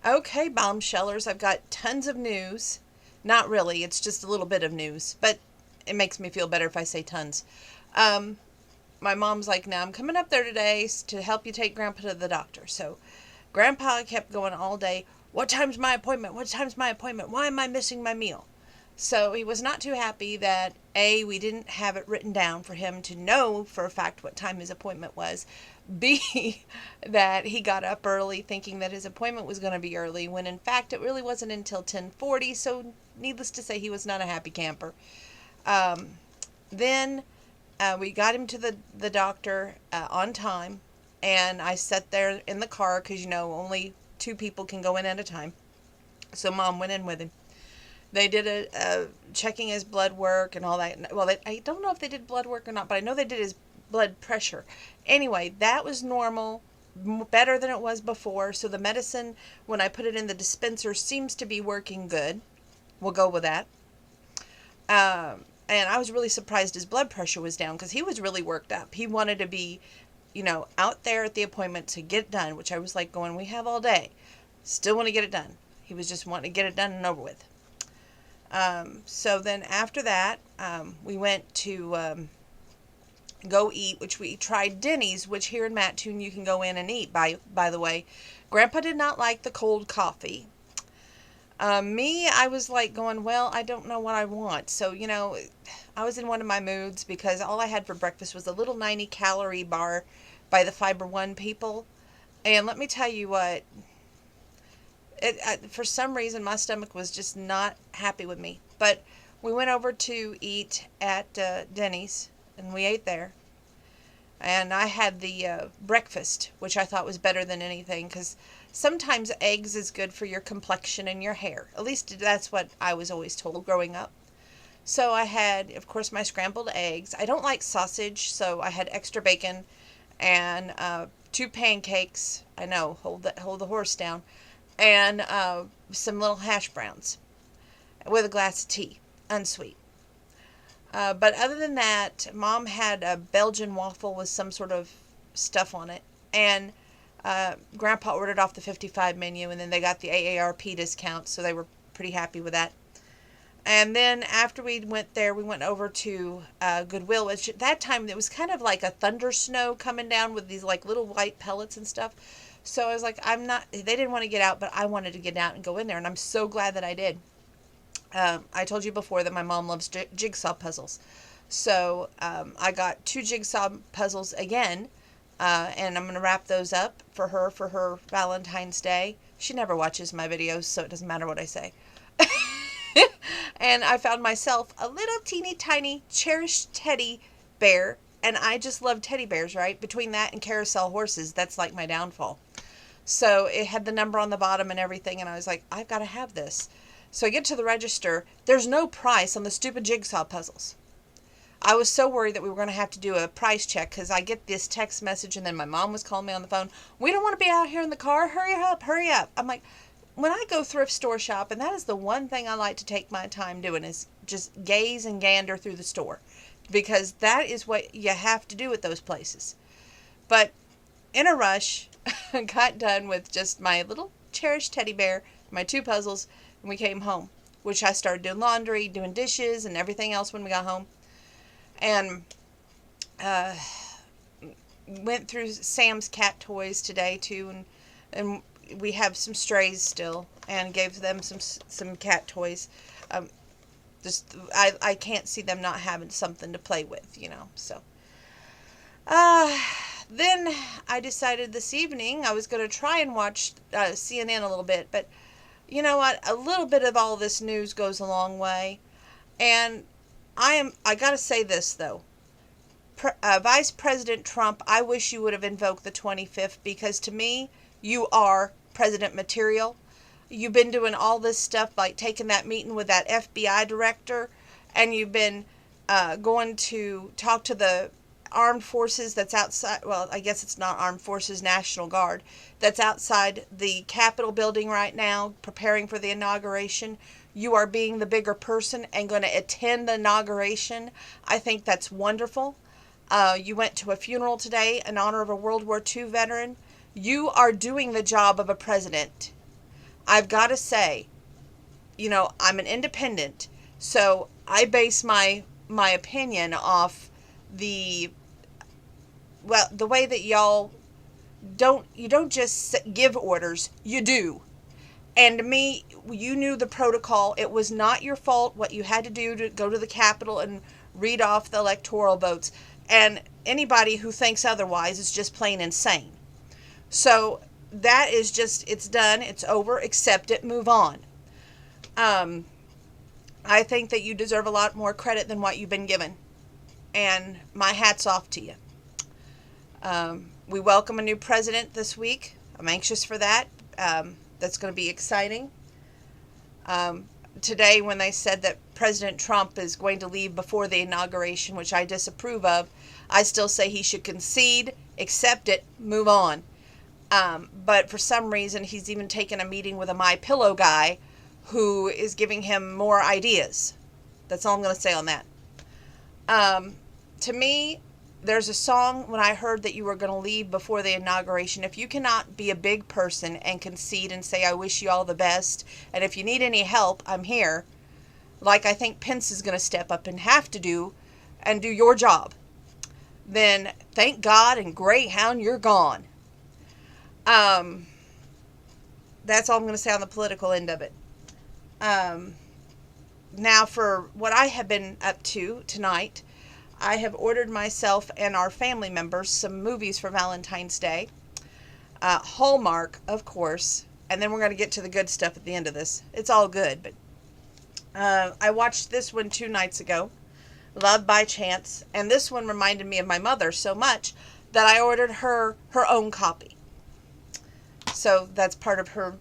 Okay, bombshellers, I've got tons of news. Not really, it's just a little bit of news, but it makes me feel better if I say tons. Um, my mom's like, now I'm coming up there today to help you take Grandpa to the doctor. So Grandpa kept going all day. What time's my appointment? What time's my appointment? Why am I missing my meal? So he was not too happy that A, we didn't have it written down for him to know for a fact what time his appointment was. B, that he got up early thinking that his appointment was going to be early when in fact it really wasn't until 10:40, so needless to say he was not a happy camper. Um, then we got him to the doctor on time, and I sat there in the car because only two people can go in at a time. So Mom went in with him. They did a checking his blood work and all that. Well, I don't know if they did blood work or not, but I know they did his blood pressure. Anyway, that was normal, better than it was before. So the medicine, when I put it in the dispenser, seems to be working good. We'll go with that. And I was really surprised his blood pressure was down because he was really worked up. He wanted to be, out there at the appointment to get it done, which I was like going, we have all day. Still want to get it done. He was just wanting to get it done and over with. So then after that, we went to go eat, which we tried Denny's, which here in Mattoon you can go in and eat. By the way, Grandpa did not like the cold coffee. Me, I was like going, well, I don't know what I want. So, I was in one of my moods because all I had for breakfast was a little 90-calorie bar by the Fiber One people. And let me tell you what, for some reason, my stomach was just not happy with me. But we went over to eat at Denny's, and we ate there. And I had the breakfast, which I thought was better than anything because sometimes eggs is good for your complexion and your hair. At least that's what I was always told growing up. So I had, of course, my scrambled eggs. I don't like sausage, so I had extra bacon and two pancakes. I know, hold the horse down, and some little hash browns with a glass of tea, unsweet. But other than that, Mom had a Belgian waffle with some sort of stuff on it, and Grandpa ordered off the 55 menu, and then they got the AARP discount, so they were pretty happy with that. And then after we went there, we went over to Goodwill, which at that time it was kind of like a thunder snow coming down with these like little white pellets and stuff. So I was like, they didn't want to get out, but I wanted to get out and go in there, and I'm so glad that I did. I told you before that my mom loves jigsaw puzzles. So I got two jigsaw puzzles again, and I'm going to wrap those up for her Valentine's Day. She never watches my videos, so it doesn't matter what I say. And I found myself a little teeny tiny cherished teddy bear, and I just love teddy bears, right? Between that and carousel horses, that's like my downfall. So it had the number on the bottom and everything, and I was like, I've got to have this. So I get to the register. There's no price on the stupid jigsaw puzzles. I was so worried that we were going to have to do a price check because I get this text message, and then my mom was calling me on the phone. We don't want to be out here in the car. Hurry up, hurry up. I'm like, when I go thrift store shop, and that is the one thing I like to take my time doing, is just gaze and gander through the store, because that is what you have to do at those places. But in a rush, got done with just my little cherished teddy bear, my two puzzles, and we came home, which I started doing laundry, doing dishes, and everything else when we got home. And went through Sam's cat toys today too, and we have some strays still, and gave them some cat toys. Just I can't see them not having something to play with, So uh, then I decided this evening I was going to try and watch CNN a little bit, but you know what? A little bit of all this news goes a long way, and I got to say this though. Vice President Trump, I wish you would have invoked the 25th, because to me, you are president material. You've been doing all this stuff, like taking that meeting with that FBI director, and you've been going to talk to the armed forces that's outside. Well, I guess it's not armed forces, National Guard, that's outside the Capitol building right now, preparing for the inauguration. You are being the bigger person and going to attend the inauguration. I think that's wonderful. You went to a funeral today in honor of a World War II veteran. You are doing the job of a president. I've got to say, I'm an independent, so I base my opinion off the the way that y'all don't just give orders, you do. And to me, you knew the protocol. It was not your fault what you had to do to go to the Capitol and read off the electoral votes. And anybody who thinks otherwise is just plain insane. So that is just, it's done, it's over, accept it, move on. I think that you deserve a lot more credit than what you've been given. And my hat's off to you. We welcome a new president this week. I'm anxious for that. That's going to be exciting. Today, when they said that President Trump is going to leave before the inauguration, which I disapprove of, I still say he should concede, accept it, move on. But for some reason, he's even taken a meeting with a MyPillow guy who is giving him more ideas. That's all I'm going to say on that. To me, there's a song when I heard that you were going to leave before the inauguration. If you cannot be a big person and concede and say, I wish you all the best, and if you need any help, I'm here, like I think Pence is going to step up and have to do, and do your job, then thank God and Greyhound, you're gone. That's all I'm going to say on the political end of it. Now for what I have been up to tonight, I have ordered myself and our family members some movies for Valentine's Day. Hallmark, of course, and then we're going to get to the good stuff at the end of this. It's all good, but I watched this one 2 nights ago, Love by Chance, and this one reminded me of my mother so much that I ordered her own copy. So that's part of her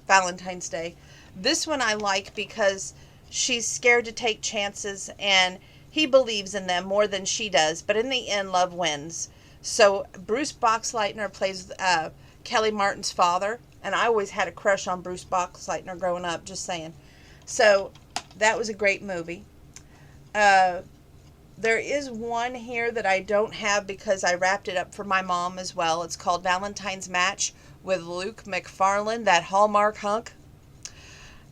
Valentine's Day. This one I like because she's scared to take chances, and he believes in them more than she does. But in the end, love wins. So Bruce Boxleitner plays Kelly Martin's father, and I always had a crush on Bruce Boxleitner growing up, just saying. So that was a great movie. There is one here that I don't have because I wrapped it up for my mom as well. It's called Valentine's Match with Luke McFarlane, that Hallmark hunk.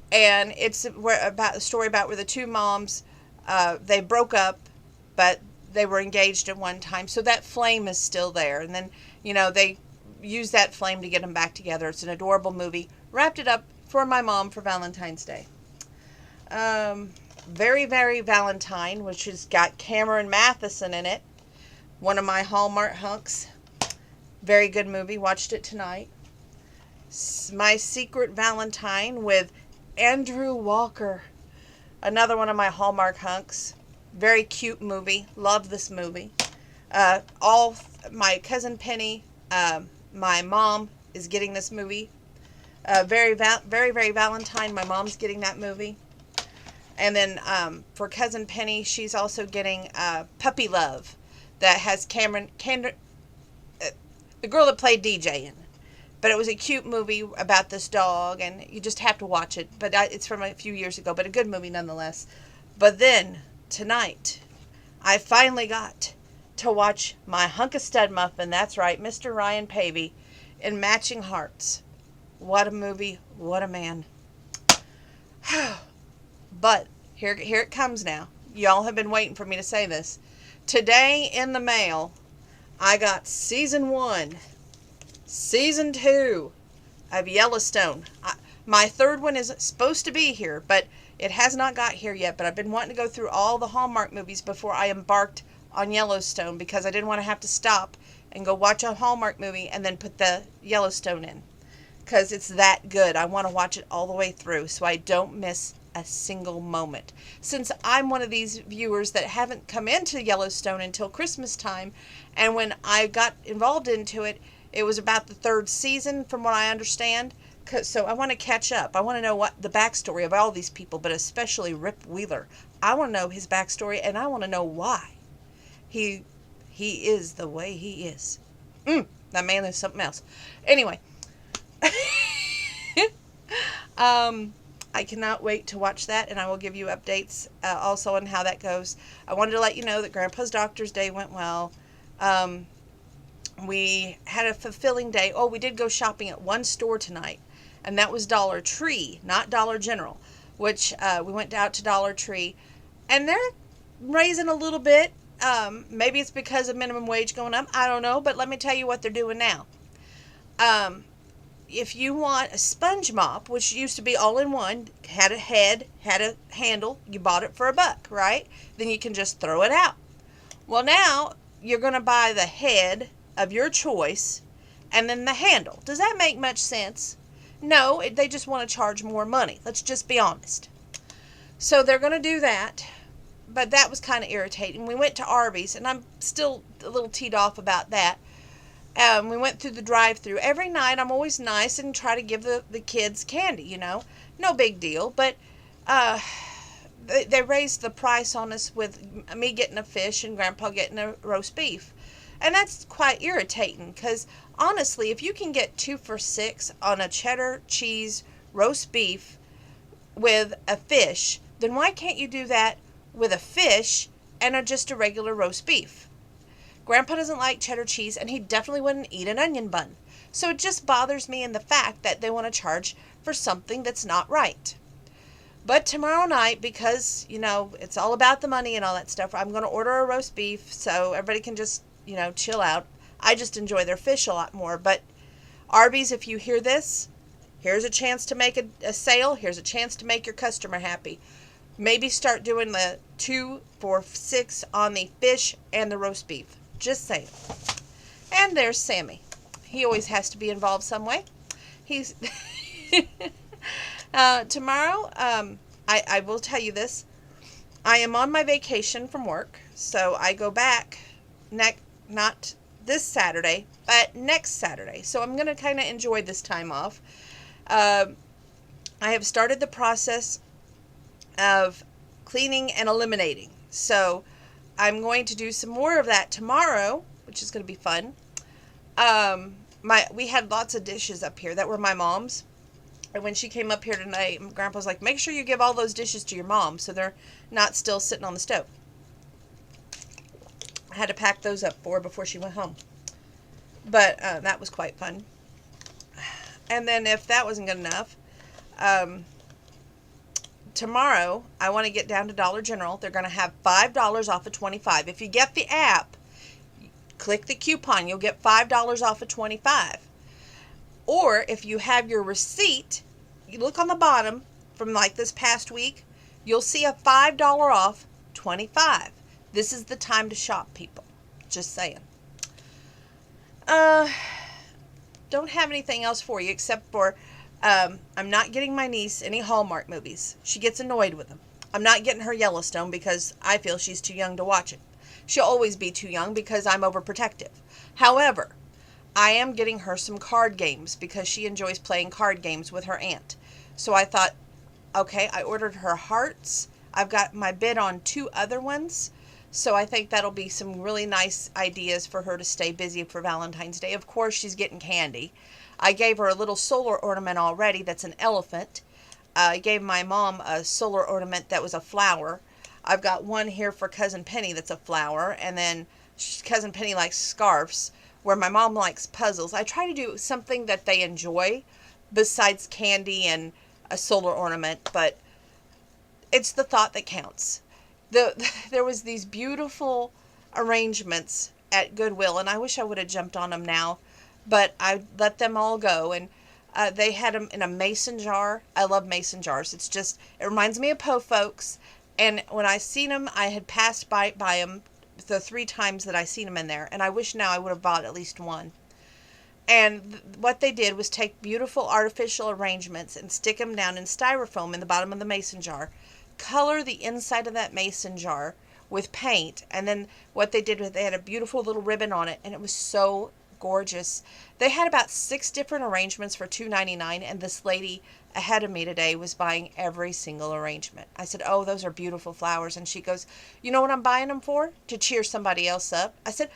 And it's about a story about where the two moms, they broke up, but they were engaged at one time. So that flame is still there. And then, they use that flame to get them back together. It's an adorable movie. Wrapped it up for my mom for Valentine's Day. Very, Very Valentine, which has got Cameron Matheson in it. One of my Hallmark hunks. Very good movie. Watched it tonight. My Secret Valentine with Andrew Walker, another one of my Hallmark hunks. Very cute movie. Love this movie. My cousin Penny, my mom is getting this movie. Very, Very Valentine. My mom's getting that movie. And then for cousin Penny, she's also getting Puppy Love, that has Cameron, the girl that played DJ in. But it was a cute movie about this dog, and you just have to watch it. But it's from a few years ago, but a good movie nonetheless. But then, tonight, I finally got to watch my hunk of stud muffin. That's right, Mr. Ryan Paevey in Matching Hearts. What a movie. What a man. But here it comes now. Y'all have been waiting for me to say this. Today in the mail, I got Season 1. Season 2 of Yellowstone. My third one is supposed to be here, but it has not got here yet. But I've been wanting to go through all the Hallmark movies before I embarked on Yellowstone, because I didn't want to have to stop and go watch a Hallmark movie and then put the Yellowstone in, because it's that good. I want to watch it all the way through so I don't miss a single moment. Since I'm one of these viewers that haven't come into Yellowstone until Christmas time, and when I got involved into it, it was about the 3rd season, from what I understand. So I want to catch up. I want to know what the backstory of all these people, but especially Rip Wheeler. I want to know his backstory, and I want to know why he is the way he is. That man is something else. Anyway, I cannot wait to watch that, and I will give you updates also on how that goes. I wanted to let you know that Grandpa's doctor's day went well. We had a fulfilling day. Oh, we did go shopping at one store tonight, and that was Dollar Tree, not Dollar General, which we went out to Dollar Tree, and they're raising a little bit. Maybe it's because of minimum wage going up. I don't know, but let me tell you what they're doing now. Um, if you want a sponge mop, which used to be all in one, had a head, had a handle, you bought it for $1, right? Then you can just throw it out. Well, now you're going to buy the head of your choice and then the handle. Does that make much sense? No, they just want to charge more money. Let's just be honest. So they're going to do that, but that was kind of irritating. We went to Arby's, and I'm still a little teed off about that. We went through the drive-through. Every night I'm always nice and try to give the kids candy, No big deal, but they raised the price on us with me getting a fish and Grandpa getting a roast beef. And that's quite irritating because, honestly, if you can get 2 for $6 on a cheddar cheese roast beef with a fish, then why can't you do that with a fish and just a regular roast beef? Grandpa doesn't like cheddar cheese, and he definitely wouldn't eat an onion bun. So it just bothers me in the fact that they want to charge for something that's not right. But tomorrow night, because, it's all about the money and all that stuff, I'm going to order a roast beef so everybody can just, chill out. I just enjoy their fish a lot more. But Arby's, if you hear this, here's a chance to make a sale. Here's a chance to make your customer happy. Maybe start doing the 2 for $6 on the fish and the roast beef. Just saying. And there's Sammy. He always has to be involved some way. He's tomorrow, I will tell you this. I am on my vacation from work, so I go back not this Saturday, but next Saturday. So I'm going to kind of enjoy this time off. I have started the process of cleaning and eliminating. So I'm going to do some more of that tomorrow, which is going to be fun. We had lots of dishes up here that were my mom's. And when she came up here tonight, Grandpa was like, make sure you give all those dishes to your mom so they're not still sitting on the stove. I had to pack those up for her before she went home. But that was quite fun. And then if that wasn't good enough, tomorrow I want to get down to Dollar General. They're going to have $5 off of $25. If you get the app, click the coupon. You'll get $5 off of $25. Or if you have your receipt, you look on the bottom from like this past week, you'll see a $5 off $25. This is the time to shop, people. Just saying. Don't have anything else for you except for I'm not getting my niece any Hallmark movies. She gets annoyed with them. I'm not getting her Yellowstone because I feel she's too young to watch it. She'll always be too young because I'm overprotective. However, I am getting her some card games because she enjoys playing card games with her aunt. So I thought, okay, I ordered her Hearts. I've got my bid on 2 other ones. So I think that'll be some really nice ideas for her to stay busy for Valentine's Day. Of course, she's getting candy. I gave her a little solar ornament already that's an elephant. I gave my mom a solar ornament that was a flower. I've got one here for Cousin Penny that's a flower. And then Cousin Penny likes scarves, where my mom likes puzzles. I try to do something that they enjoy besides candy and a solar ornament, but it's the thought that counts. There was these beautiful arrangements at Goodwill, and I wish I would have jumped on them now, but I let them all go, and they had them in a mason jar. I love mason jars. It reminds me of Po Folks, and when I seen them, I had passed by them the 3 times that I seen them in there, and I wish now I would have bought at least one. And what they did was take beautiful artificial arrangements and stick them down in styrofoam in the bottom of the mason jar, color the inside of that mason jar with paint, and then what they did was they had a beautiful little ribbon on it, and it was so gorgeous. They had about 6 different arrangements for $2.99, and this lady ahead of me today was buying every single arrangement. I said, oh, those are beautiful flowers. And she goes, you know what I'm buying them for? To cheer somebody else up. I said,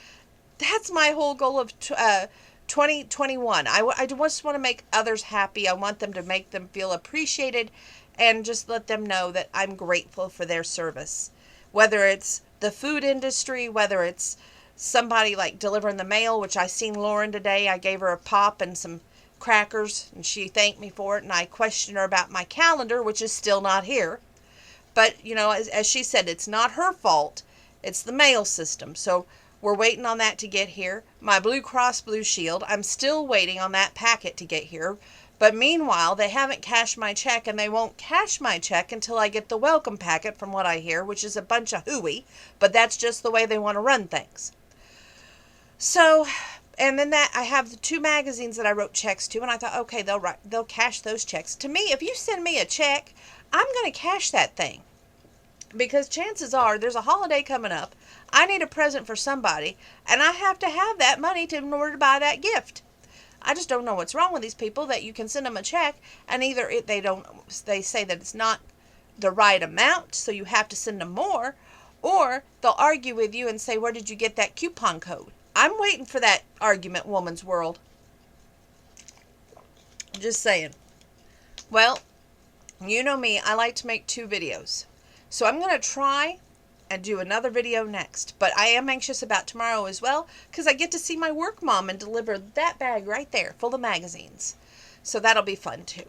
that's my whole goal of 2021. I just want to make others happy. I want them to make them feel appreciated and just let them know that I'm grateful for their service. Whether it's the food industry, whether it's somebody like delivering the mail, which I seen Lauren today. I gave her a pop and some crackers, and she thanked me for it, and I questioned her about my calendar, which is still not here. But, you know, as she said, it's not her fault. It's the mail system. So we're waiting on that to get here. My Blue Cross Blue Shield, I'm still waiting on that packet to get here. But meanwhile, they haven't cashed my check, and they won't cash my check until I get the welcome packet, from what I hear, which is a bunch of hooey. But that's just the way they want to run things. So, and then that I have the 2 magazines that I wrote checks to, and I thought, okay, they'll cash those checks. To me, if you send me a check, I'm going to cash that thing. Because chances are there's a holiday coming up. I need a present for somebody, and I have to have that money in order to buy that gift. I just don't know what's wrong with these people that you can send them a check, and either they say that it's not the right amount, so you have to send them more, or they'll argue with you and say, where did you get that coupon code? I'm waiting for that argument, woman's world. Just saying. Well, you know me, I like to make 2 videos. So I'm going to try and do another video next. But I am anxious about tomorrow as well, because I get to see my work mom and deliver that bag right there full of magazines. So that'll be fun too.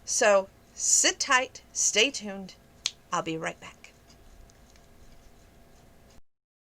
So sit tight, stay tuned. I'll be right back.